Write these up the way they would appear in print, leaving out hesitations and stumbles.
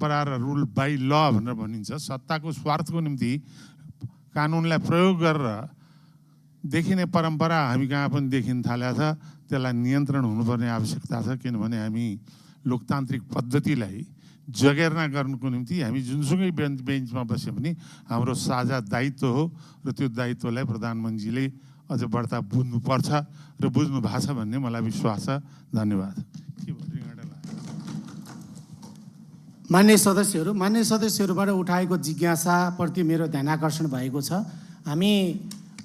परम्परा र rule by ल भनेर भनिन्छ। सत्ताको स्वार्थको निम्ति कानुनलाई प्रयोग गरेर देखिने परम्परा हामी कहाँ पनि देखिन थालेको छ। त्यसलाई नियन्त्रण हुनुपर्ने आवश्यकता छ, किनभने हामी लोकतान्त्रिक पद्धतिलाई जगेर्ना गर्नुको निम्ति हामी जुनसुकै बेन्चमा बस्यो भने हाम्रो साझा दायित्व हो र त्यो दायित्वलाई प्रधानमन्त्रीले अझ बढ्ता बुझ्नुपर्छ र बुझ्नु भएको छ भन्ने मलाई विश्वास छ। धन्यवाद। मान्य सदस्यहरूबाट उठाएको जिज्ञासाप्रति मेरो ध्यानाकर्षण भएको छ। हामी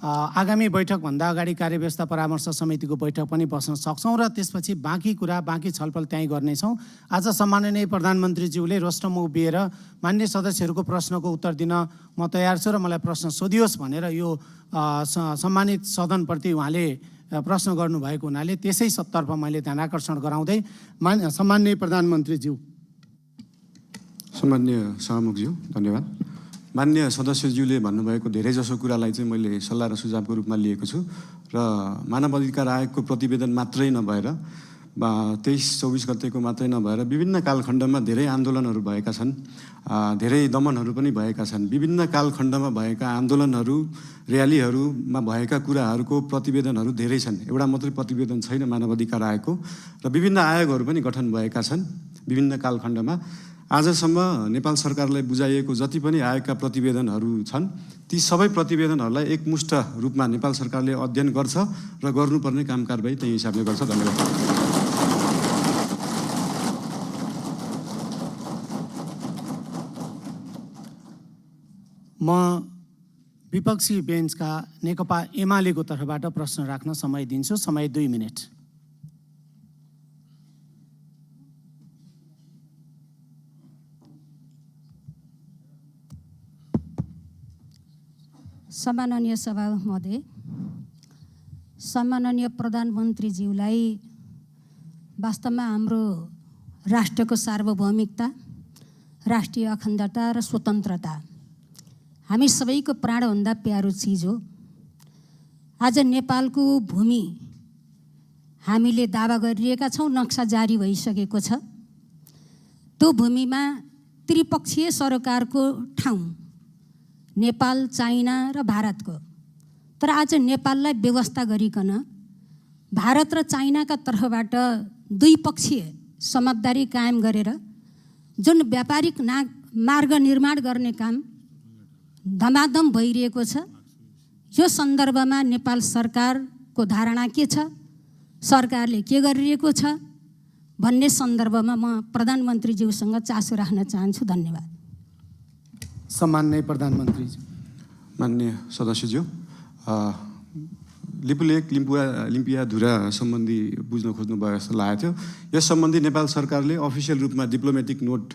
आगामी बैठकभन्दा अगाडि कार्यव्यवस्था परामर्श समितिको बैठक पनि बस्न सक्छौँ र त्यसपछि बाँकी छलफल त्यहीँ गर्नेछौँ। आज सम्माननीय प्रधानमन्त्रीज्यूले रोस्टममा उभिएर मान्य सदस्यहरूको प्रश्नको उत्तर दिन म तयार छु र मलाई प्रश्न सोधियोस् भनेर यो सम्मानित सदनप्रति उहाँले प्रश्न गर्नुभएको हुनाले त्यसै तर्फ मैले ध्यानाकर्षण गराउँदै सम्माननीय प्रधानमन्त्रीज्यू। सम्मान्य सभामुखज्यू धन्यवाद। मान्य सदस्यज्यूले भन्नुभएको धेरैजसो कुरालाई चाहिँ मैले सल्लाह र सुझावको रूपमा लिएको छु र मानव अधिकार आयोगको प्रतिवेदन मात्रै नभएर 23-24 गतेको मात्रै नभएर विभिन्न कालखण्डमा धेरै आन्दोलनहरू भएका छन्, धेरै दमनहरू पनि भएका छन्। विभिन्न कालखण्डमा भएका आन्दोलनहरू, र्यालीहरूमा भएका कुराहरूको प्रतिवेदनहरू धेरै छन्। एउटा मात्रै प्रतिवेदन छैन मानव अधिकार आयोगको र विभिन्न आयोगहरू पनि गठन भएका छन् विभिन्न कालखण्डमा। आजसम्म नेपाल सरकारलाई बुझाइएको जति पनि आयोगका प्रतिवेदनहरू छन् ती सबै प्रतिवेदनहरूलाई एकमुष्ट रूपमा नेपाल सरकारले अध्ययन गर्छ र गर्नुपर्ने काम कारबाही त्यही हिसाबले गर्छ। धन्यवाद। म विपक्षी बेन्चका नेकपा एमालेको तर्फबाट प्रश्न राख्न समय दिन्छु। समय 2 मिनेट। सम्माननीय सभा महोदय, सम्माननीय प्रधानमन्त्रीज्यूलाई वास्तवमा हाम्रो राष्ट्रको सार्वभौमिकता, राष्ट्रिय अखण्डता र स्वतन्त्रता हामी सबैको प्राणभन्दा प्यारो चिज हो। आज नेपालको भूमि हामीले दावा गरिरहेका छौँ, नक्सा जारी भइसकेको छ। त्यो भूमिमा त्रिपक्षीय सरकारको ठाउँ नेपाल, चाइना र भारतको, तर आज नेपाललाई व्यवस्था गरिकन भारत र चाइनाका तर्फबाट द्विपक्षीय समझदारी कायम गरेर जुन व्यापारिक मार्ग निर्माण गर्ने काम धमाधम भइरहेको छ, यो सन्दर्भमा नेपाल सरकारको धारणा के छ, सरकारले के गरिरहेको छ भन्ने सन्दर्भमा म प्रधानमन्त्रीज्यूसँग चासो राख्न चाहन्छु। धन्यवाद। सम्माननीय प्रधानमन्त्रीज्यू। मान्य सदस्यज्यू, लिपुलेक लिम्पियाधुरा सम्बन्धी बुझ्न खोज्नुभयो जस्तो लागेको थियो। यस सम्बन्धी नेपाल सरकारले अफिसियल रूपमा डिप्लोमेटिक नोट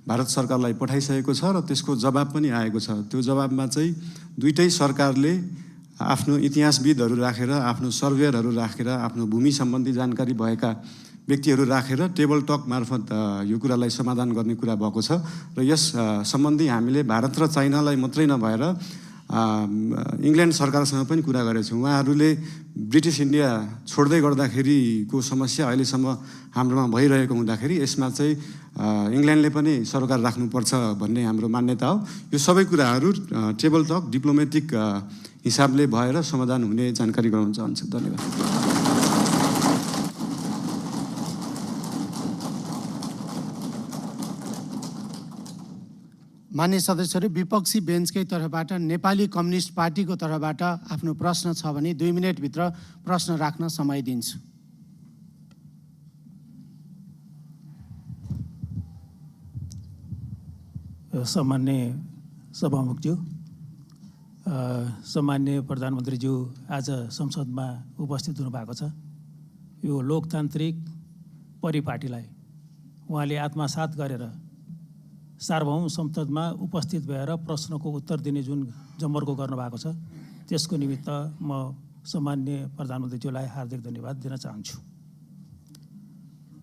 भारत सरकारलाई पठाइसकेको छ र त्यसको जवाब पनि आएको छ। त्यो जवाबमा चाहिँ दुईटै सरकारले आफ्नो इतिहासविदहरू राखेर, आफ्नो सर्वेयरहरू राखेर, आफ्नो भूमि सम्बन्धी जानकारी भएका व्यक्तिहरू राखेर टेबल टक मार्फत यो कुरालाई समाधान गर्ने कुरा भएको छ र यस सम्बन्धी हामीले भारत र चाइनालाई मात्रै नभएर इङ्ल्यान्ड सरकारसँग पनि कुरा गरेको छौँ। उहाँहरूले ब्रिटिस इन्डिया छोड्दै गर्दाखेरिको समस्या अहिलेसम्म हाम्रोमा भइरहेको हुँदाखेरि यसमा चाहिँ इङ्ल्यान्डले पनि सरकार राख्नुपर्छ भन्ने हाम्रो मान्यता हो। यो सबै कुराहरू टेबल टक डिप्लोमेटिक हिसाबले भएर समाधान हुने जानकारी गराउन चाहन्छु। धन्यवाद। मान्य सदस्यहरू, विपक्षी बेन्चकै तर्फबाट नेपाली कम्युनिस्ट पार्टीको तर्फबाट आफ्नो प्रश्न छ भने 2 मिनेटभित्र प्रश्न राख्न समय दिन्छु। सम्मान्य सभामुखज्यू, सम्मान्य प्रधानमन्त्रीज्यू आज संसदमा उपस्थित हुनुभएको छ। यो लोकतान्त्रिक परिपाटीलाई उहाँले आत्मसात गरेर सार्वभौम संसदमा उपस्थित भएर प्रश्नको उत्तर दिने जुन जमर्को गर्नुभएको छ त्यसको निमित्त म सम्मान्य प्रधानमन्त्रीज्यूलाई हार्दिक धन्यवाद दिन चाहन्छु।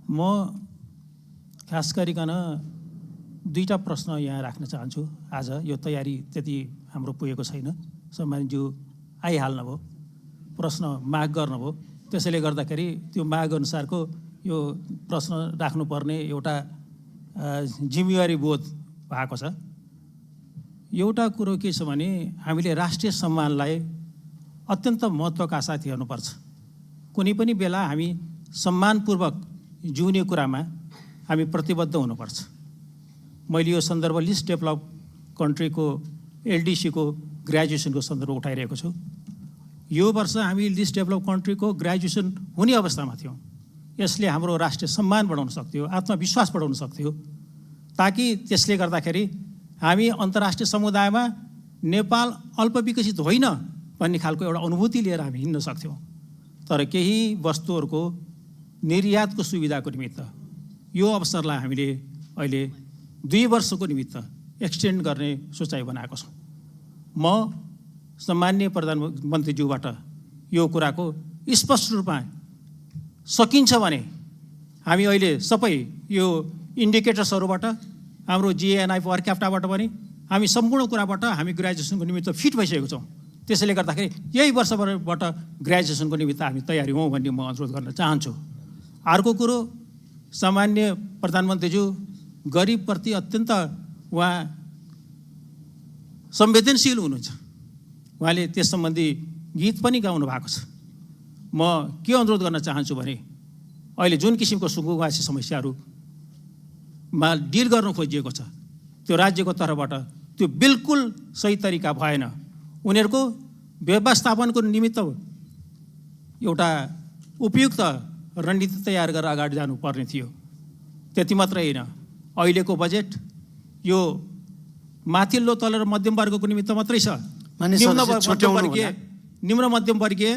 म खास गरिकन 2टा प्रश्न यहाँ राख्न चाहन्छु। आज यो तयारी त्यति हाम्रो पुगेको छैन। सम्मानज्यू आइहाल्नुभयो, प्रश्न माग गर्नुभयो, त्यसैले गर्दाखेरि त्यो माग अनुसारको यो प्रश्न राख्नुपर्ने एउटा जिम्मेवारी बोध भएको छ। एउटा कुरो के छ भने हामीले राष्ट्रिय सम्मानलाई अत्यन्त महत्त्वका साथ हेर्नुपर्छ। कुनै पनि बेला हामी सम्मानपूर्वक जिउने कुरामा हामी प्रतिबद्ध हुनुपर्छ। मैले यो सन्दर्भ लिस्ट डेभलप कन्ट्रीको एलडिसीको ग्रेजुएसनको सन्दर्भ उठाइरहेको छु। यो वर्ष हामी लिस्ट डेभलप कन्ट्रीको ग्रेजुएसन हुने अवस्थामा थियौँ। यसले हाम्रो राष्ट्रिय सम्मान बढाउन सक्थ्यो, आत्मविश्वास बढाउन सक्थ्यो, ताकि त्यसले गर्दाखेरि हामी अन्तर्राष्ट्रिय समुदायमा नेपाल अल्पविकसित होइन भन्ने खालको एउटा अनुभूति लिएर हामी हिँड्न सक्थ्यौँ। तर केही वस्तुहरूको निर्यातको सुविधाको निमित्त यो अवसरलाई हामीले अहिले 2 वर्षको निमित्त एक्सटेन्ड गर्ने सोचाइ बनाएको छौँ। म सम्माननीय प्रधानमन्त्रीज्यूबाट यो कुराको स्पष्ट रूपमा सकिन्छ भने हामी अहिले सबै यो इन्डिकेटर्सहरूबाट हाम्रो जिएनआई पर क्याप्टाबाट पनि हामी सम्पूर्ण कुराबाट हामी ग्रेजुएसनको निमित्त फिट भइसकेको छौँ। त्यसैले गर्दाखेरि यही वर्षबाट ग्रेजुएसनको निमित्त हामी तयारी हौँ भन्ने म अनुरोध गर्न चाहन्छु। अर्को कुरो, सामान्य प्रधानमन्त्रीज्यू गरिबप्रति अत्यन्त उहाँ संवेदनशील हुनुहुन्छ। उहाँले त्यस सम्बन्धी गीत पनि गाउनु भएको छ। म के अनुरोध गर्न चाहन्छु भने अहिले जुन किसिमको सुकुम्बासी समस्याहरूमा डिल गर्न खोजिएको छ त्यो राज्यको तर्फबाट त्यो बिल्कुल सही तरिका भएन। उनीहरूको व्यवस्थापनको निमित्त एउटा उपयुक्त रणनीति तयार गरेर अगाडि जानुपर्ने थियो। त्यति मात्रै होइन, अहिलेको बजेट यो माथिल्लो तल र मध्यम वर्गको निमित्त मात्रै छ। निम्न मध्यम वर्गीय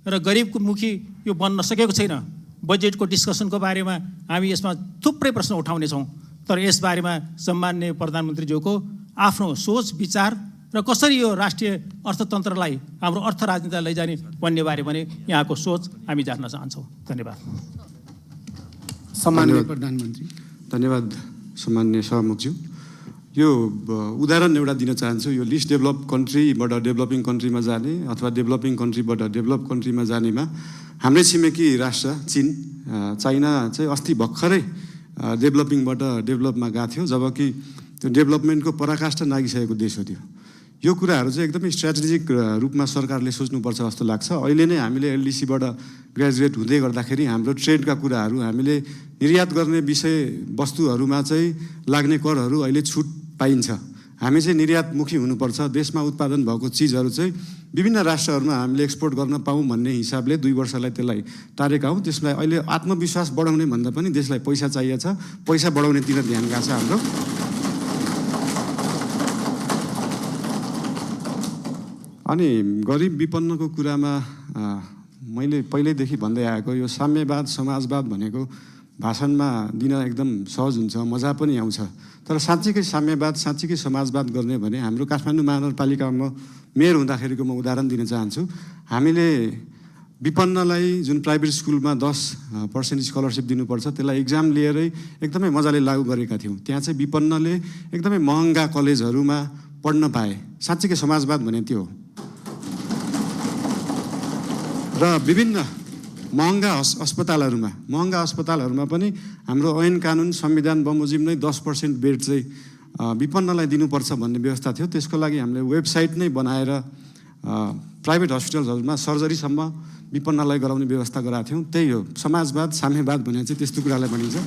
र गरिबमुखी यो बन्न सकेको छैन। बजेटको डिस्कसनको बारेमा हामी यसमा थुप्रै प्रश्न उठाउनेछौँ, तर यसबारेमा सम्माननीय प्रधानमन्त्रीज्यूको आफ्नो सोच विचार र कसरी यो राष्ट्रिय अर्थतन्त्रलाई हाम्रो अर्थ राजनीतिलाई लैजाने भन्ने बारे पनि यहाँको सोच हामी जान्न चाहन्छौँ। धन्यवाद। सम्माननीय प्रधानमन्त्री। धन्यवाद सम्माननीय सभामुखज्यू। यो उदाहरण एउटा दिन चाहन्छु। यो लिस्ट डेभलप कन्ट्रीबाट डेभलपिङ कन्ट्रीमा जाने अथवा डेभलपिङ कन्ट्रीबाट डेभलप कन्ट्रीमा जानेमा हाम्रै छिमेकी राष्ट्र चाइना चाहिँ अस्ति भर्खरै डेभलपिङबाट डेभलपमा गएको थियो, जबकि त्यो डेभलपमेन्टको पराकाष्ठा नागिसकेको देश हो त्यो। यो कुराहरू चाहिँ एकदमै स्ट्राटेजिक रूपमा सरकारले सोच्नुपर्छ जस्तो लाग्छ। अहिले नै हामीले एलडिसीबाट ग्रेजुएट हुँदै गर्दाखेरि हाम्रो ट्रेडका कुराहरू, हामीले निर्यात गर्ने विषय वस्तुहरूमा चाहिँ लाग्ने करहरू अहिले छुट पाइन्छ। हामी चाहिँ निर्यातमुखी हुनुपर्छ। देशमा उत्पादन भएको चिजहरू चाहिँ विभिन्न राष्ट्रहरूमा हामीले एक्सपोर्ट गर्न पाऊँ भन्ने हिसाबले 2 वर्षलाई त्यसलाई टारेका हौँ। त्यसलाई अहिले आत्मविश्वास बढाउने भन्दा पनि देशलाई पैसा चाहिएको छ, पैसा बढाउनेतिर ध्यान गएको छ हाम्रो। अनि गरिब विपन्नको कुरामा मैले पहिल्यैदेखि भन्दै आएको यो साम्यवाद समाजवाद भनेको भाषणमा दिन एकदम सहज हुन्छ, मजा पनि आउँछ। तर साँच्चीकै साम्यवाद साँच्चीकै समाजवाद गर्ने भने हाम्रो काठमाडौँ महानगरपालिकामा मेयर हुँदाखेरिको म उदाहरण दिन चाहन्छु। हामीले विपन्नलाई जुन प्राइभेट स्कुलमा 10% स्कलरसिप दिनुपर्छ त्यसलाई इक्जाम लिएरै एकदमै मजाले लागू गरेका थियौँ। त्यहाँ चाहिँ विपन्नले एकदमै महँगा कलेजहरूमा पढ्न पाए। साँच्चीकै समाजवाद भने त्यो हो। र विभिन्न महँगा अस्पतालहरूमा पनि हाम्रो ऐन कानुन संविधान बमोजिम नै 10% बेड चाहिँ विपन्नलाई दिनुपर्छ भन्ने व्यवस्था थियो। त्यसको लागि हामीले वेबसाइट नै बनाएर प्राइभेट हस्पिटल्सहरूमा सर्जरीसम्म विपन्नलाई गराउने व्यवस्था गराएको थियौँ। त्यही हो समाजवाद साम्यवाद भने चाहिँ त्यस्तो कुरालाई भनिन्छ।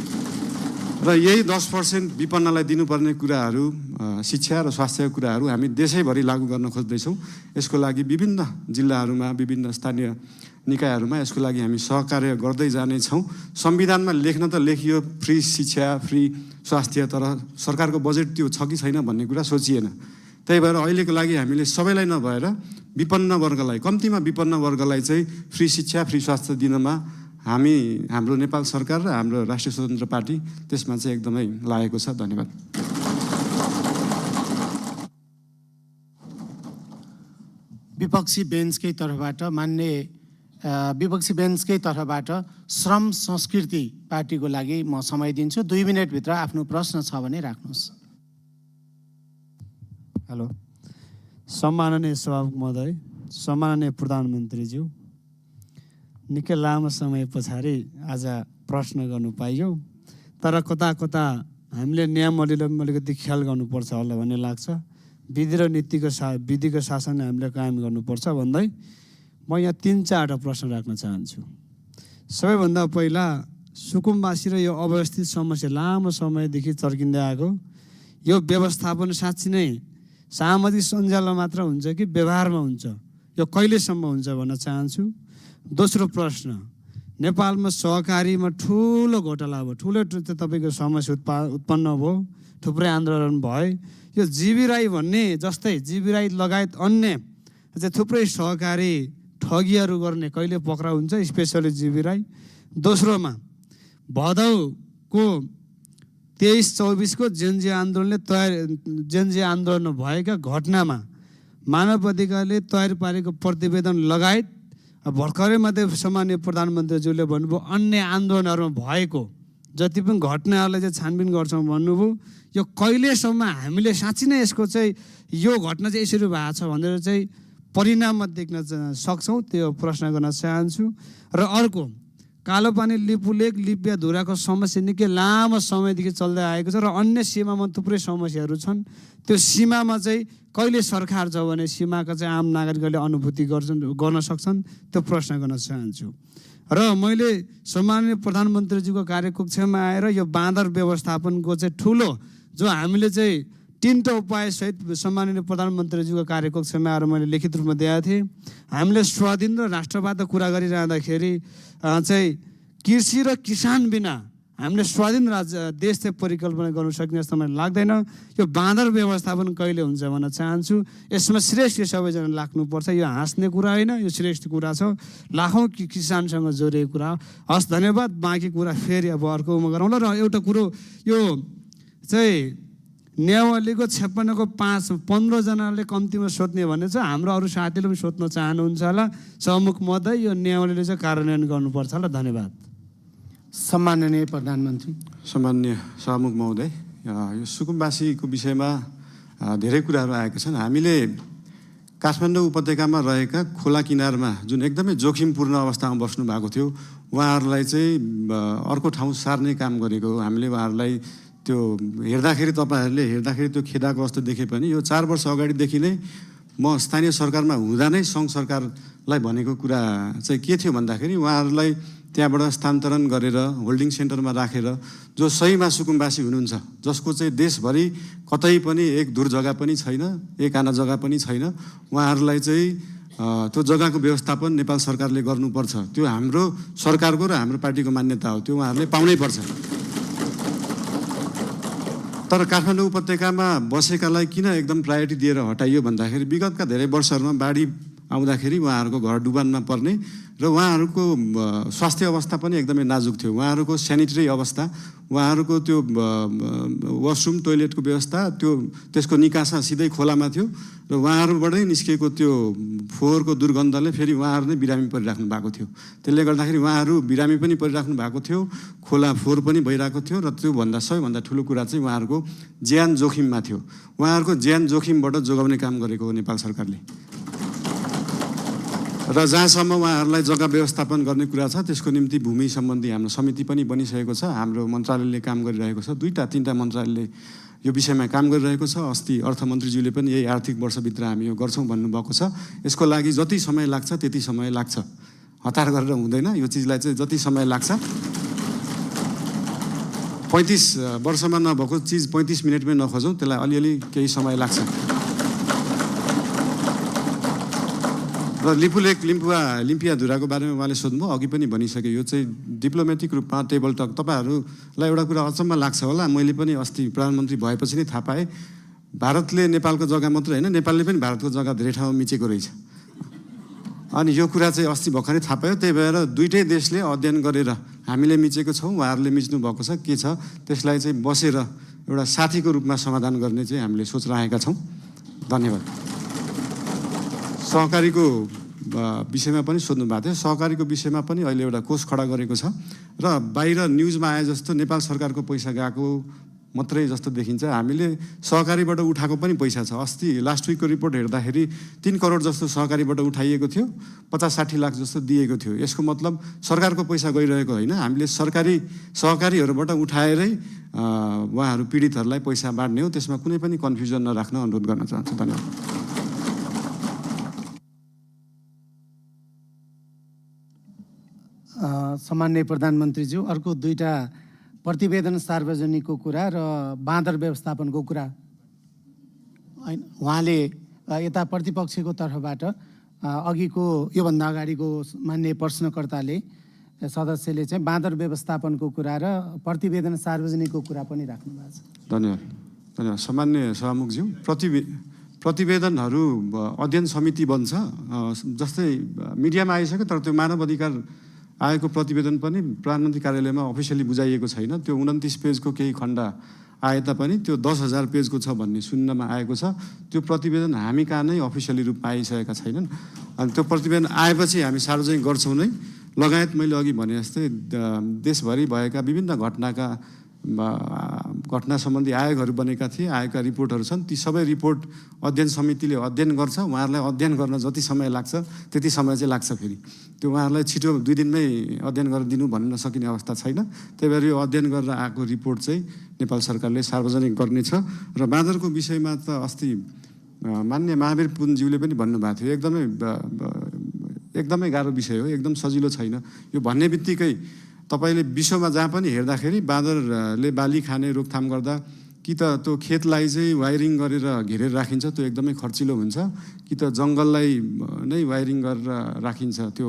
र यही 10% विपन्नलाई दिनुपर्ने कुराहरू, शिक्षा र स्वास्थ्यका कुराहरू हामी देशैभरि लागू गर्न खोज्दैछौँ। यसको लागि विभिन्न जिल्लाहरूमा विभिन्न स्थानीय निकायहरूमा यसको लागि हामी सहकार्य गर्दै जानेछौँ। संविधानमा लेख्न त लेखियो फ्री शिक्षा फ्री स्वास्थ्य, तर सरकारको बजेट त्यो छ कि छैन भन्ने कुरा सोचिएन। त्यही भएर अहिलेको लागि हामीले सबैलाई नभएर विपन्न वर्गलाई, कम्तीमा विपन्न वर्गलाई चाहिँ फ्री शिक्षा फ्री स्वास्थ्य दिनमा हाम्रो नेपाल सरकार र हाम्रो राष्ट्रिय स्वतन्त्र पार्टी त्यसमा चाहिँ एकदमै लागेको छ। धन्यवाद। विपक्षी बेन्चकै तर्फबाट श्रम संस्कृति पार्टीको लागि म समय दिन्छु। 2 मिनटभित्र आफ्नो प्रश्न छ भने राख्नुहोस्। हेलो, सम्माननीय सभामुख महोदय, सम्माननीय प्रधानमन्त्रीज्यू, निकै लामो समय पछाडि आज प्रश्न गर्नु पाइयो। तर कता कता हामीले नियमहरूले पनि अलिकति ख्याल गर्नुपर्छ होला भन्ने लाग्छ। विधि र विधिको शासन हामीले कायम गर्नुपर्छ भन्दै म यहाँ 3-4वटा प्रश्न राख्न चाहन्छु। सबैभन्दा पहिला सुकुम्बासी र यो अव्यवस्थित समस्या लामो समयदेखि चर्किँदै आएको यो व्यवस्थापन साँच्ची नै सामाजिक सञ्जालमा मात्र हुन्छ कि व्यवहारमा हुन्छ, यो कहिलेसम्म हुन्छ भन्न चाहन्छु। दोस्रो प्रश्न, नेपालमा सहकारीमा ठुलो घोटाला भयो, ठुलो तपाईँको समस्या उत्पन्न भयो, थुप्रै आन्दोलन भयो। यो जीवी राई भन्ने जस्तै जीवी राई लगायत अन्य चाहिँ थुप्रै सहकारी ठगीहरू गर्ने कहिले पक्राउ हुन्छ, स्पेसली जीवी राई। दोस्रोमा भदौको 23-24 को जेनजी आन्दोलन भएका घटनामा मानव अधिकारले तयार पारेको प्रतिवेदन लगायत भर्खरै मात्रै सम्माननीय प्रधानमन्त्रीज्यूले भन्नुभयो अन्य आन्दोलनहरूमा भएको जति पनि घटनाहरूलाई चाहिँ छानबिन गर्छौँ भन्नुभयो। यो कहिलेसम्म हामीले साँच्ची नै यसको चाहिँ यो घटना चाहिँ यसरी भएको छ भनेर चाहिँ परिणाममा देख्न सक्छौँ, त्यो प्रश्न गर्न चाहन्छु। र अर्को, कालोपानी लिपुलेक लिपियाधुराको समस्या निकै लामो समयदेखि चल्दै आएको छ र अन्य सीमामा थुप्रै समस्याहरू छन्। त्यो सीमामा चाहिँ कहिले सरकार छ भने सीमाका चाहिँ आम नागरिकहरूले अनुभूति गर्न सक्छन्, त्यो प्रश्न गर्न चाहन्छु। र मैले सम्माननीय प्रधानमन्त्रीज्यूको कार्यकक्षमा आएर यो बाँदर व्यवस्थापनको चाहिँ ठुलो जो हामीले चाहिँ 3टा उपायसहित सम्माननीय प्रधानमन्त्रीज्यूको कार्यकक्षमा आएर मैले लिखित रूपमा दिएका थिएँ। हामीले स्वाधीन र राष्ट्रवादको कुरा गरिरहँदाखेरि चाहिँ कृषि र किसान बिना हामीले स्वाधीन देश चाहिँ परिकल्पना गर्नु सक्ने जस्तो मलाई लाग्दैन। यो बाँदर व्यवस्थापन कहिले हुन्छ भन्न चाहन्छु। यसमा श्रेष्ठ सबैजना लाग्नुपर्छ, यो हाँस्ने कुरा होइन, यो श्रेष्ठ कुरा छ, लाखौँ किसानसँग जोडिएको कुरा। हस्, धन्यवाद। बाँकी कुरा फेरि अब अर्कोमा गरौँला। र एउटा कुरो, यो चाहिँ नेवालीको 56को 15 जनाले कम्तीमा सोध्ने भने चाहिँ हाम्रो अरू साथीले पनि सोध्न चाहनुहुन्छ होला। सहमुख महोदय, यो नेवालीले चाहिँ कार्यान्वयन गर्नुपर्छ होला। धन्यवाद। सम्माननीय प्रधानमन्त्री। सम्माननीय सहमुख महोदय, यो सुकुम्बासीको विषयमा धेरै कुराहरू आएका छन्। हामीले काठमाडौँ उपत्यकामा रहेका खोला किनारमा जुन एकदमै जोखिमपूर्ण अवस्थामा बस्नु भएको थियो, उहाँहरूलाई चाहिँ अर्को ठाउँ सार्ने काम गरेको हो। हामीले उहाँहरूलाई त्यो हेर्दाखेरि, तपाईँहरूले हेर्दाखेरि त्यो खेदाको अवस्था देखे पनि यो 4 वर्ष अगाडिदेखि नै म स्थानीय सरकारमा हुँदा नै सङ्घ सरकारलाई भनेको कुरा चाहिँ के थियो भन्दाखेरि उहाँहरूलाई त्यहाँबाट स्थानान्तरण गरेर होल्डिङ सेन्टरमा राखेर जो सहीमा सुकुम्बासी हुनुहुन्छ, जसको चाहिँ देशभरि कतै पनि एक दूर जग्गा पनि छैन, एक आना जग्गा पनि छैन, उहाँहरूलाई चाहिँ त्यो जग्गाको व्यवस्थापन नेपाल सरकारले गर्नुपर्छ। त्यो हाम्रो सरकारको र हाम्रो पार्टीको मान्यता हो, त्यो उहाँहरूले पाउनै पर्छ। तर काठमाडौँ उपत्यकामा बसेकालाई किन एकदम प्रायोरिटी दिएर हटाइयो भन्दाखेरि विगतका धेरै वर्षहरूमा बाढी आउँदाखेरि उहाँहरूको घर डुबानमा पर्ने र उहाँहरूको स्वास्थ्य अवस्था पनि एकदमै नाजुक थियो। उहाँहरूको सेनिटरी अवस्था, उहाँहरूको त्यो वासरुम टोइलेटको व्यवस्था, त्यसको निकासा सिधै खोलामा थियो र उहाँहरूबाटै निस्केको त्यो फोहोरको दुर्गन्धले फेरि उहाँहरू नै बिरामी परिराख्नु भएको थियो। त्यसले गर्दाखेरि उहाँहरू बिरामी पनि परिराख्नु भएको थियो, खोला फोहोर पनि भइरहेको थियो र त्योभन्दा सबैभन्दा ठुलो कुरा चाहिँ उहाँहरूको ज्यान जोखिममा थियो। उहाँहरूको ज्यान जोखिमबाट जोगाउने काम गरेको हो नेपाल सरकारले। र जहाँसम्म उहाँहरूलाई जग्गा व्यवस्थापन गर्ने कुरा छ त्यसको निम्ति भूमि सम्बन्धी हाम्रो समिति पनि बनिसकेको छ। हाम्रो मन्त्रालयले काम गरिरहेको छ, 2-3टा मन्त्रालयले यो विषयमा काम गरिरहेको छ। अस्ति अर्थमन्त्रीज्यूले पनि यही आर्थिक वर्षभित्र हामी यो गर्छौँ भन्नुभएको छ। यसको लागि जति समय लाग्छ त्यति समय लाग्छ, हतार गरेर हुँदैन। यो चिजलाई चाहिँ जति समय लाग्छ, 35 वर्षमा नभएको चिज 35 मिनटमै नखोजौँ, त्यसलाई अलिअलि केही समय लाग्छ। र लिपुलेक लिम्पियाधुराको बारेमा उहाँले सोध्नुभयो, अघि पनि भनिसकेँ। यो चाहिँ डिप्लोमेटिक रूपमा टेबल टक, तपाईँहरूलाई एउटा कुरा अचम्म लाग्छ होला, मैले पनि अस्ति प्रधानमन्त्री भएपछि नै थाहा पाएँ, भारतले नेपालको जग्गा मात्रै होइन, नेपालले पनि भारतको जग्गा धेरै ठाउँमा मिचेको रहेछ। अनि यो कुरा चाहिँ अस्ति भर्खरै थाहा पायो। त्यही भएर दुईटै देशले अध्ययन गरेर हामीले मिचेको छौँ, उहाँहरूले मिच्नु भएको छ, के छ त्यसलाई चाहिँ बसेर एउटा साथीको रूपमा समाधान गर्ने चाहिँ हामीले सोच राखेका छौँ। धन्यवाद। सहकारीको विषयमा पनि सोध्नु भएको थियो। सहकारीको विषयमा पनि अहिले एउटा कोष खडा गरेको छ र बाहिर न्युजमा आए जस्तो नेपाल सरकारको पैसा गएको मात्रै जस्तो देखिन्छ। हामीले सहकारीबाट उठाएको पनि पैसा छ। अस्ति लास्ट विकको रिपोर्ट हेर्दाखेरि 3 करोड जस्तो सहकारीबाट उठाइएको थियो, 50-60 लाख जस्तो दिएको थियो। यसको मतलब सरकारको पैसा गइरहेको होइन, हामीले सहकारीहरूबाट उठाएरै उहाँहरू पीडितहरूलाई पैसा बाँड्ने हो। त्यसमा कुनै पनि कन्फ्युजन नराख्न अनुरोध गर्न चाहन्छु। धन्यवाद। सम्माननीय प्रधानमन्त्रीज्यू, अर्को 2टा प्रतिवेदन सार्वजनिकको कुरा र बाँदर व्यवस्थापनको कुरा उहाँले यता प्रतिपक्षको तर्फबाट अघिको योभन्दा अगाडिको मान्य प्रश्नकर्ताले सदस्यले चाहिँ बाँदर व्यवस्थापनको कुरा र प्रतिवेदन सार्वजनिकको कुरा पनि राख्नु भएको छ। धन्यवाद। सामान्य सभामुखज्यू, प्रतिवेदनहरू अध्ययन समिति बन्छ। जस्तै मिडियामा आइसक्यो, तर त्यो मानव अधिकार आएको प्रतिवेदन पनि प्रधानमन्त्री कार्यालयमा अफिसियली बुझाइएको छैन। त्यो 29 पेजको केही खण्ड आए तापनि त्यो 10,000 पेजको छ भन्ने सुन्नमा आएको छ। त्यो प्रतिवेदन हामी कहाँ नै अफिसियली रूपमा आइसकेका छैनन्। अनि त्यो प्रतिवेदन आएपछि हामी सार्वजनिक गर्छौँ नै। लगायत मैले अघि भने जस्तै देशभरि भएका विभिन्न घटना सम्बन्धी आयोगहरू बनेका थिए, आएका रिपोर्टहरू छन्। ती सबै रिपोर्ट अध्ययन समितिले अध्ययन गर्छ। उहाँहरूलाई अध्ययन गर्न जति समय लाग्छ त्यति समय चाहिँ लाग्छ। फेरि त्यो उहाँहरूलाई छिटो 2 दिनमै अध्ययन गरेर दिनु भन्न सकिने अवस्था छैन। त्यही भएर यो अध्ययन गरेर आएको रिपोर्ट चाहिँ नेपाल सरकारले सार्वजनिक गर्नेछ। र बाँदरको विषयमा त अस्ति मान्य महावीर पुनज्यूले पनि भन्नुभएको थियो, एकदमै गाह्रो विषय हो, एकदम सजिलो छैन। यो भन्ने बित्तिकै तपाईँले विश्वमा जहाँ पनि हेर्दाखेरि बाँदरले बाली खाने रोकथाम गर्दा कि त त्यो खेतलाई चाहिँ वायरिङ गरेर घेरेर राखिन्छ, त्यो एकदमै खर्चिलो हुन्छ, कि त जङ्गललाई नै वायरिङ गरेर राखिन्छ। त्यो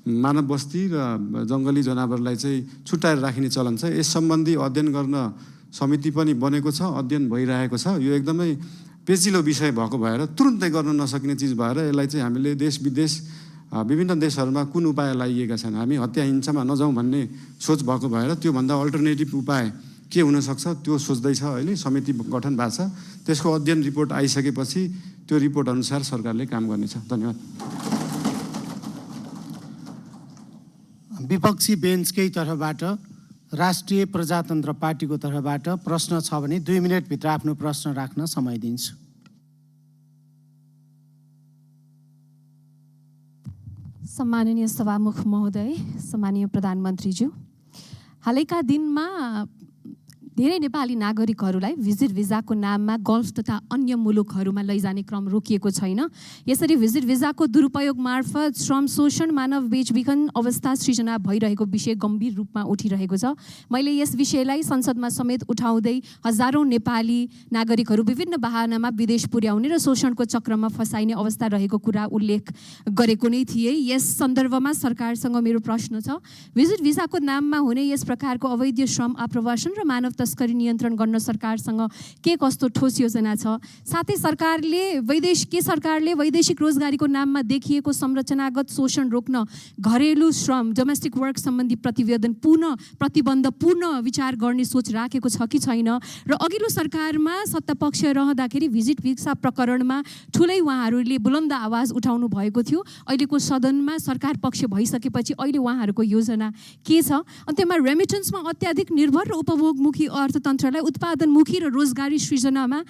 मानव बस्ती र जङ्गली जनावरलाई चाहिँ छुट्याएर राखिने चलन छ। यस सम्बन्धी अध्ययन गर्न समिति पनि बनेको छ, अध्ययन भइरहेको छ। यो एकदमै पेचिलो विषय भएको भएर तुरुन्तै गर्न नसकिने चिज भएर यसलाई चाहिँ हामीले देश विदेश विभिन्न देशहरूमा कुन उपाय लाइएका छन्, हामी हत्या हिंसामा नजाउँ भन्ने सोच भएको भएर त्योभन्दा अल्टरनेटिभ उपाय के हुनसक्छ त्यो सोच्दैछ। अहिले समिति गठन भएको छ। त्यसको अध्ययन रिपोर्ट आइसकेपछि त्यो रिपोर्ट अनुसार सरकारले काम गर्नेछ। धन्यवाद। विपक्षी बेन्चकै तर्फबाट राष्ट्रिय प्रजातन्त्र पार्टीको तर्फबाट प्रश्न छ भने 2 मिनटभित्र आफ्नो प्रश्न राख्न समय दिन्छु। सम्माननीय सभामुख महोदय, सम्माननीय प्रधानमन्त्रीज्यू, हालैका दिनमा धेरै नेपाली नागरिकहरूलाई भिजिट भिजाको नाममा गल्फ तथा अन्य मुलुकहरूमा लैजाने क्रम रोकिएको छैन। यसरी भिजिट भिजाको दुरुपयोग मार्फत श्रम शोषण, मानव बेचबिखन अवस्था सृजना भइरहेको विषय गम्भीर रूपमा उठिरहेको छ। मैले यस विषयलाई संसदमा समेत उठाउँदै हजारौँ नेपाली नागरिकहरू विभिन्न बहानामा विदेश पुर्याउने र शोषणको चक्रमा फसाइने अवस्था रहेको कुरा उल्लेख गरेको नै थिएँ। यस सन्दर्भमा सरकारसँग मेरो प्रश्न छ, भिजिट भिजाको नाममा हुने यस प्रकारको अवैध श्रम आप्रवासन र मानव तस्करी नियन्त्रण गर्न सरकारसँग के कस्तो ठोस योजना छ? साथै सरकारले वैदेशिक रोजगारीको नाममा देखिएको संरचनागत शोषण रोक्न घरेलु श्रम, डोमेस्टिक वर्क सम्बन्धी प्रतिबन्ध पूर्ण विचार गर्ने सोच राखेको छ कि छैन? र अघिल्लो सरकारमा सत्तापक्ष रहँदाखेरि भिजिट भिसा प्रकरणमा ठुलै उहाँहरूले बुलन्द आवाज उठाउनु भएको थियो। अहिलेको सदनमा सरकार पक्ष भइसकेपछि अहिले उहाँहरूको योजना के छ? अन्त्यमा रेमिटेन्समा अत्याधिक निर्भर र उपभोगमुखी अर्थतन्त्रलाई उत्पादनमुखी र रोजगारी सृजनामा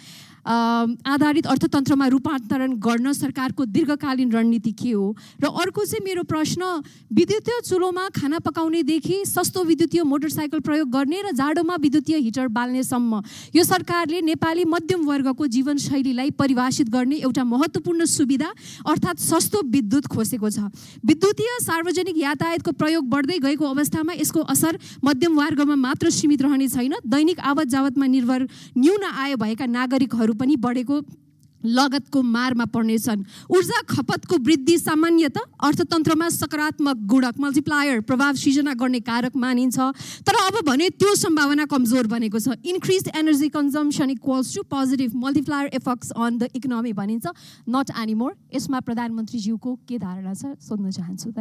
आधारित अर्थतन्त्रमा रूपान्तरण गर्न सरकारको दीर्घकालीन रणनीति के हो? र अर्को चाहिँ मेरो प्रश्न, विद्युतीय चुलोमा खाना पकाउनेदेखि सस्तो विद्युतीय मोटरसाइकल प्रयोग गर्ने र जाडोमा विद्युतीय हिटर बाल्नेसम्म यो सरकारले नेपाली मध्यम वर्गको जीवनशैलीलाई परिभाषित गर्ने एउटा महत्त्वपूर्ण सुविधा अर्थात् सस्तो विद्युत खोसेको छ। विद्युतीय सार्वजनिक यातायातको प्रयोग बढ्दै गएको अवस्थामा यसको असर मध्यम वर्गमा मात्र सीमित रहने छैन, दैनिक आवत जावतमा निर्भर न्यून आय भएका नागरिकहरू पनि बढेको लगतको मारमा पर्नेछन्। ऊर्जा खपतको वृद्धि सामान्यतः अर्थतन्त्रमा सकारात्मक गुणक मल्टिप्लायर प्रभाव सृजना गर्ने कारक मानिन्छ, तर अब भने त्यो सम्भावना कमजोर बनेको छ। Increased energy consumption equals to positive multiplier effects on the economy भनिन्छ, नट एनिमोर। यसमा प्रधानमन्त्रीज्यूको के धारणा छ सोध्न चाहन्छु।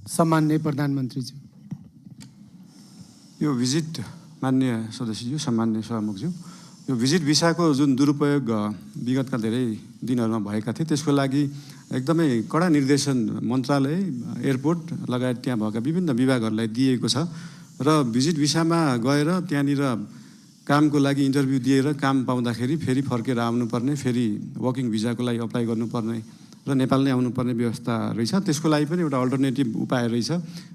सम्माननीय प्रधानमन्त्रीज्यू। यो भिजिट, मान्य सदस्यज्यू, सम्मान्य सभामुखज्यू, यो भिजिट भिसाको जुन दुरुपयोग विगतका धेरै दिनहरूमा भएका थिए त्यसको लागि एकदमै कडा निर्देशन मन्त्रालय, एयरपोर्ट लगायत त्यहाँ भएका विभिन्न विभागहरूलाई दिएको छ। र भिजिट भिसामा गएर त्यहाँनिर कामको लागि इन्टरभ्यू दिएर काम पाउँदाखेरि फेरि फर्केर आउनुपर्ने, फेरि वर्किङ भिजाको लागि अप्लाई गर्नुपर्ने र नेपाल नै आउनुपर्ने व्यवस्था रहेछ। त्यसको लागि पनि एउटा अल्टरनेटिभ उपाय रहेछ।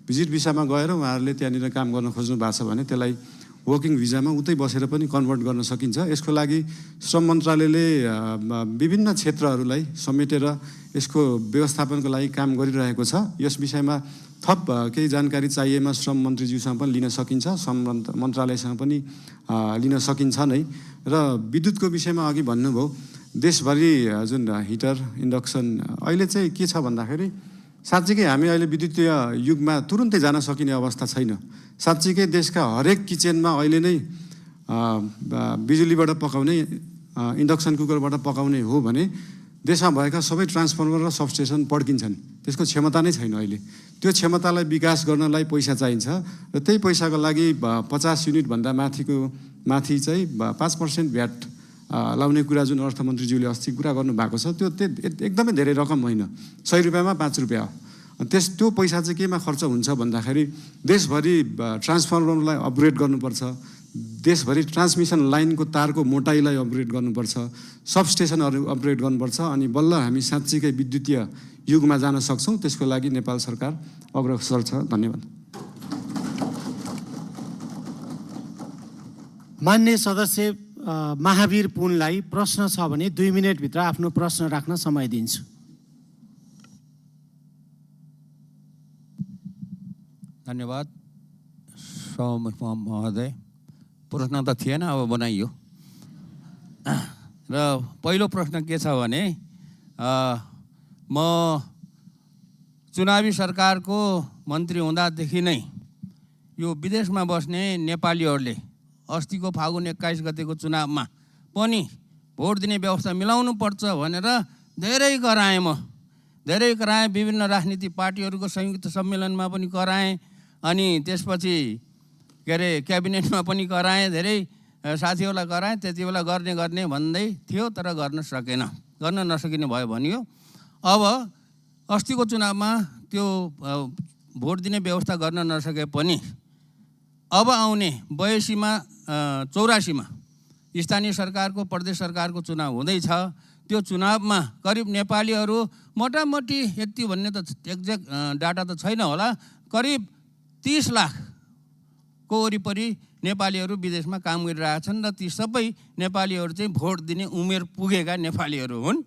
भिजिट भिसामा गएर उहाँहरूले त्यहाँनिर काम गर्न खोज्नु भएको छ भने त्यसलाई वर्किङ भिजामा उतै बसेर पनि कन्भर्ट गर्न सकिन्छ। यसको लागि श्रम मन्त्रालयले विभिन्न क्षेत्रहरूलाई समेटेर यसको व्यवस्थापनको लागि काम गरिरहेको छ। यस विषयमा थप केही जानकारी चाहिएमा श्रम मन्त्रीज्यूसँग पनि लिन सकिन्छ, श्रम मन्त्रालयसँग पनि लिन सकिन्छ नै। र विद्युतको विषयमा अघि भन्नुभयो, देशभरि जुन हिटर इन्डक्सन अहिले चाहिँ के छ भन्दाखेरि साँच्चीकै हामी अहिले विद्युतीय युगमा तुरुन्तै जान सकिने अवस्था छैन। साँच्चीकै देशका हरेक किचनमा अहिले नै बिजुलीबाट पकाउने, इन्डक्सन कुकरबाट पकाउने हो भने देशमा भएका सबै ट्रान्सफर्मर र सबस्टेसन पड्किन्छन्। त्यसको क्षमता नै छैन अहिले। त्यो क्षमतालाई विकास गर्नलाई पैसा चाहिन्छ र त्यही पैसाको लागि 50 युनिटभन्दा माथि चाहिँ 5% भ्याट लाउने कुरा जुन अर्थमन्त्रीज्यूले अस्ति कुरा गर्नुभएको छ, त्यो एकदमै धेरै रकम होइन। 100 रुपियाँमा 5 रुपियाँ हो। त्यो पैसा चाहिँ केमा खर्च हुन्छ भन्दाखेरि देशभरि ट्रान्सफर्मरलाई अपग्रेड गर्नुपर्छ, देशभरि ट्रान्समिसन लाइनको तारको मोटाइलाई अपग्रेड गर्नुपर्छ, सबस्टेसनहरू अपग्रेड गर्नुपर्छ, अनि बल्ल हामी साँच्चीकै विद्युतीय युगमा जान सक्छौँ। त्यसको लागि नेपाल सरकार अग्रसर छ। धन्यवाद। मान्य सदस्य महावीर पुनलाई प्रश्न छ भने 2 मिनटभित्र आफ्नो प्रश्न राख्न समय दिन्छु। धन्यवाद सभामुख महोदय। प्रश्न त थिएन, अब बनाइयो। र पहिलो प्रश्न के छ भने म चुनावी सरकारको मन्त्री हुँदादेखि नै यो विदेशमा बस्ने नेपालीहरूले अस्तिको फागुन 21 गतेको चुनावमा पनि भोट दिने व्यवस्था मिलाउनु पर्छ भनेर धेरै कराएँ। विभिन्न राजनीतिक पार्टीहरूको संयुक्त सम्मेलनमा पनि कराएँ, अनि त्यसपछि के अरे क्याबिनेटमा पनि कराएँ, धेरै साथीहरूलाई कराएँ। त्यति बेला गर्ने भन्दै थियो, तर गर्न नसकिने भयो भनियो। अब अस्तिको चुनावमा त्यो भोट दिने व्यवस्था गर्न नसके पनि अब आउने 82मा स्थानीय सरकारको, प्रदेश सरकारको चुनाव हुँदैछ। त्यो चुनावमा करिब नेपालीहरू मोटामोटी यति भन्ने त एक्ज्याक्ट डाटा त छैन होला, करिब 30 लाखको वरिपरि नेपालीहरू विदेशमा काम गरिरहेछन् र ती सबै नेपालीहरू चाहिँ भोट दिने उमेर पुगेका नेपालीहरू हुन्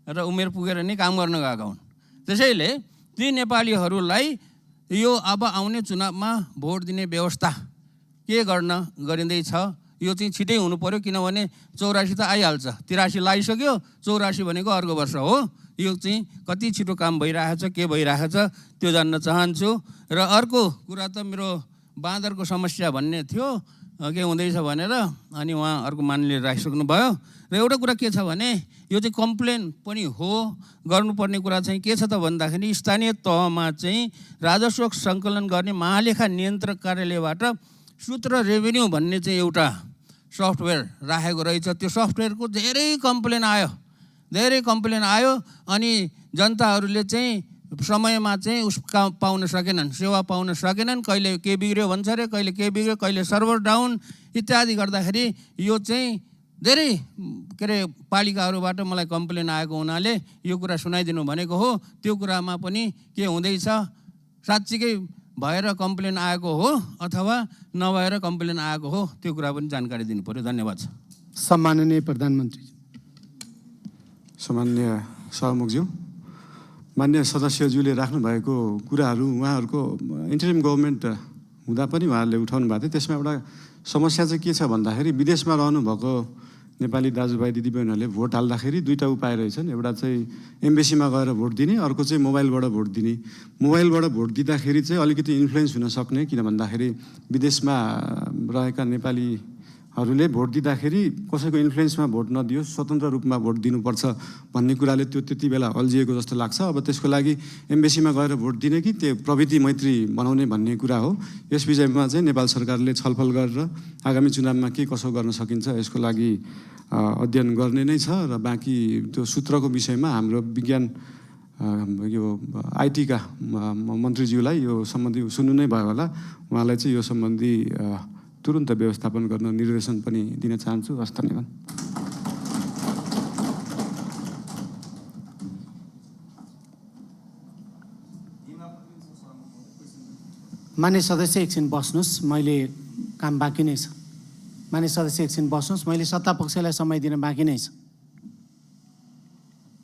र उमेर पुगेर नै काम गर्न गएका हुन्। त्यसैले ती नेपालीहरूलाई यो अब आउने चुनावमा भोट दिने व्यवस्था के गरिँदैछ, यो चाहिँ छिटै हुनु पर्यो, किनभने 84 त आइहाल्छ, 83 लगाइसक्यो, 84 भनेको अर्को वर्ष हो। यो चाहिँ कति छिटो काम भइरहेछ, के भइरहेछ त्यो जान्न चाहन्छु। र अर्को कुरा त मेरो बाँदरको समस्या भन्ने थियो, के हुँदैछ भनेर, अनि उहाँ अर्को मान्यले राखिसक्नु भयो। र एउटा कुरा के छ भने यो चाहिँ कम्प्लेन पनि हो, गर्नुपर्ने कुरा चाहिँ के छ त भन्दाखेरि स्थानीय तहमा चाहिँ राजस्व सङ्कलन गर्ने महालेखा नियन्त्रक कार्यालयबाट सूत्र रेभेन्यू भन्ने चाहिँ एउटा सफ्टवेयर राखेको रहेछ। त्यो सफ्टवेयरको धेरै कम्प्लेन आयो, अनि जनताहरूले चाहिँ समयमा चाहिँ पाउन सकेनन्, सेवा पाउन सकेनन्। कहिले के बिग्रियो भन्छ अरे, कहिले के बिग्रियो, कहिले सर्भर डाउन इत्यादि गर्दाखेरि यो चाहिँ धेरै के अरे पालिकाहरूबाट मलाई कम्प्लेन आएको हुनाले यो कुरा सुनाइदिनु भनेको हो। त्यो कुरामा पनि के हुँदैछ, साँच्चीकै भएर कम्प्लेन आएको हो अथवा नभएर कम्प्लेन आएको हो, त्यो कुरा पनि जानकारी दिनु पर्यो। धन्यवाद। सम्माननीय प्रधानमन्त्री। सामान्य सभामुखज्यू, मान्य सदस्यज्यूले राख्नुभएको कुराहरू उहाँहरूको इन्टरिम गभर्मेन्ट हुँदा पनि उहाँहरूले उठाउनु भएको थियो। त्यसमा एउटा समस्या चाहिँ के छ भन्दाखेरि विदेशमा रहनुभएको नेपाली दाजुभाइ दिदीबहिनीहरूले भोट हाल्दाखेरि 2टा उपाय रहेछन्। एउटा चाहिँ एम्बेसीमा गएर भोट दिने, अर्को चाहिँ मोबाइलबाट भोट दिने। मोबाइलबाट भोट दिँदाखेरि चाहिँ अलिकति इन्फ्लुएन्स हुन सक्ने, किन भन्दाखेरि विदेशमा रहेका नेपालीहरूले भोट दिँदाखेरि कसैको इन्फ्लुएन्समा भोट नदियोस्, स्वतन्त्र रूपमा भोट दिनुपर्छ भन्ने कुराले त्यो त्यति बेला अल्झिएको जस्तो लाग्छ। अब त्यसको लागि एम्बेसीमा गएर भोट दिने कि त्यो प्रविधि मैत्री बनाउने भन्ने कुरा हो। यस विषयमा चाहिँ नेपाल सरकारले छलफल गरेर आगामी चुनावमा के कसो गर्न सकिन्छ यसको लागि अध्ययन गर्ने नै छ। र बाँकी त्यो सूत्रको विषयमा हाम्रो विज्ञान यो आइटीका मन्त्रीज्यूलाई यो सम्बन्धी सुन्नु नै भयो होला, उहाँलाई चाहिँ यो सम्बन्धी तुरुन्त व्यवस्थापन गर्न निर्देशन पनि दिन चाहन्छु। हस्, धन्यवाद। मान्य सदस्य एकछिन बस्नुहोस्, मैले काम बाँकी नै छ। मान्य सदस्य एकछिन बस्नुहोस्, मैले सत्तापक्षलाई समय दिन बाँकी नै छ।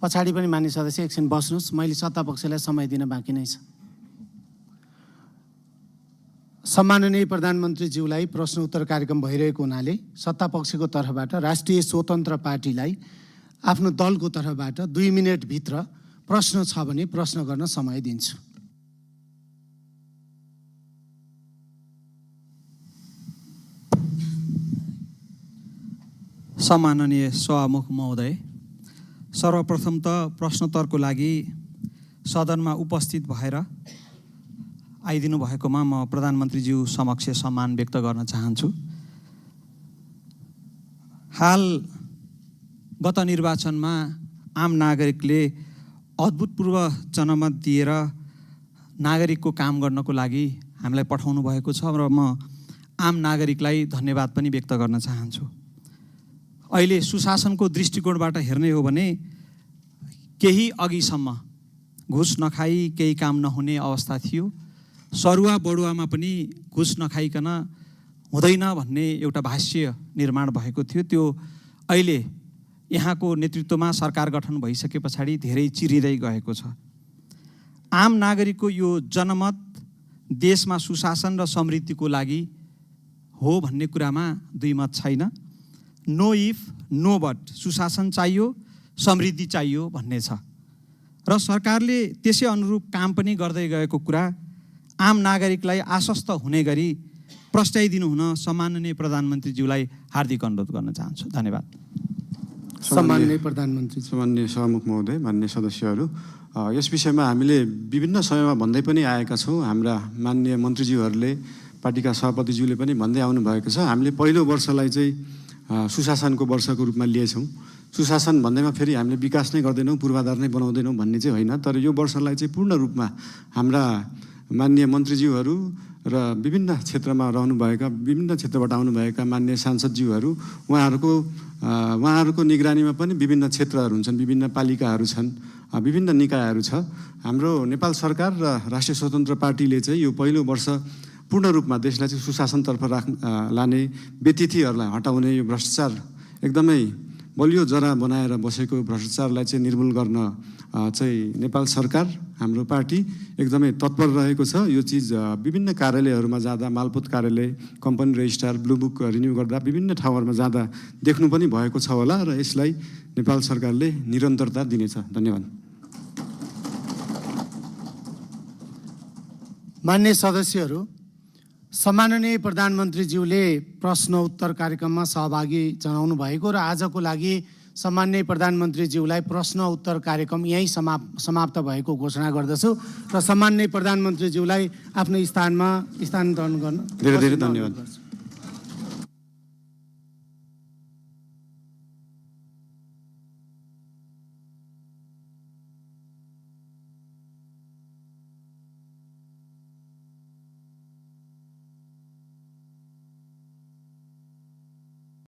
पछाडि पनि मान्य सदस्य एकछिन बस्नुहोस्, मैले सत्तापक्षलाई समय दिन बाँकी नै छ। सम्माननीय प्रधानमन्त्रीज्यूलाई प्रश्न उत्तर कार्यक्रम भइरहेको हुनाले सत्तापक्षको तर्फबाट राष्ट्रिय स्वतन्त्र पार्टीलाई आफ्नो दलको तर्फबाट 2 मिनेटभित्र प्रश्न छ भने प्रश्न गर्न समय दिन्छु। सम्माननीय सभामुख महोदय, सर्वप्रथम त प्रश्नोत्तरको लागि सदनमा उपस्थित भएर आइदिनु भएकोमा म प्रधानमन्त्रीज्यू समक्ष सम्मान व्यक्त गर्न चाहन्छु। हाल गत निर्वाचनमा आम नागरिकले अभूतपूर्व जनमत दिएर नागरिकको काम गर्नको लागि हामीलाई पठाउनु भएको छ र म आम नागरिकलाई धन्यवाद पनि व्यक्त गर्न चाहन्छु। अहिले सुशासनको दृष्टिकोणबाट हेर्ने हो भने केही अघिसम्म घुस नखाई केही काम नहुने अवस्था थियो। सरुवा बडुवामा पनि घुस नखाइकन हुँदैन भन्ने एउटा भाष्य निर्माण भएको थियो। त्यो अहिले यहाँको नेतृत्वमा सरकार गठन भइसके पछाडि धेरै चिरिँदै गएको छ। आम नागरिकको यो जनमत देशमा सुशासन र समृद्धिको लागि हो भन्ने कुरामा दुई मत छैन। नो इफ नो बट, सुशासन चाहियो, समृद्धि चाहियो भन्ने छ र सरकारले त्यसै अनुरूप काम पनि गर्दै गएको कुरा आम नागरिकलाई आश्वस्त हुने गरी प्रस्ट्याइदिनु हुन सम्माननीय प्रधानमन्त्रीज्यूलाई हार्दिक अनुरोध गर्न चाहन्छु। धन्यवाद। सम्माननीय प्रधानमन्त्री, सम्माननीय सभामुख महोदय, मान्य सदस्यहरू, यस विषयमा हामीले विभिन्न समयमा भन्दै पनि आएका छौँ। हाम्रा माननीय मन्त्रीज्यूहरूले, पार्टीका सभापतिज्यूले पनि भन्दै आउनु भएको छ। हामीले पहिलो वर्षलाई चाहिँ सुशासनको वर्षको रूपमा लिएछौँ। सुशासन भन्दैमा फेरि हामीले विकास नै गर्दैनौँ, पूर्वाधार नै बनाउँदैनौँ भन्ने चाहिँ होइन, तर यो वर्षलाई चाहिँ पूर्ण रूपमा हाम्रा माननीय मन्त्रीज्यूहरू र विभिन्न क्षेत्रमा रहनुभएका, विभिन्न क्षेत्रबाट आउनुभएका माननीय सांसदज्यूहरू, उहाँहरूको निगरानीमा पनि विभिन्न क्षेत्रहरू हुन्छन्, विभिन्न पालिकाहरू छन्, विभिन्न निकायहरू छ। हाम्रो नेपाल सरकार र राष्ट्रिय स्वतन्त्र पार्टीले चाहिँ यो पहिलो वर्ष पूर्ण रूपमा देशलाई चाहिँ सुशासनतर्फ लाने, व्यतिथिहरूलाई हटाउने, यो भ्रष्टाचार एकदमै बलियो जरा बनाएर बसेको भ्रष्टाचारलाई चाहिँ निर्मूल गर्न चाहिँ नेपाल सरकार, हाम्रो पार्टी एकदमै तत्पर रहेको छ। यो चिज विभिन्न कार्यालयहरूमा जाँदा, मालपोत कार्यालय, company registrar, blue book renew गर्दा विभिन्न ठाउँहरूमा जाँदा देख्नु पनि भएको छ होला र यसलाई नेपाल सरकारले निरन्तरता दिनेछ। धन्यवाद। मान्य सदस्यहरू, सम्माननीय प्रधानमन्त्रीज्यूले प्रश्न उत्तर कार्यक्रममा सहभागी जनाउनु भएको र आजको लागि सम्माननीय प्रधानमन्त्रीज्यूलाई प्रश्न उत्तर कार्यक्रम यहीँ समाप्त भएको घोषणा गर्दछु र सम्माननीय प्रधानमन्त्रीज्यूलाई आफ्नो स्थानमा स्थानान्तरण गर्न धेरै धेरै धन्यवाद।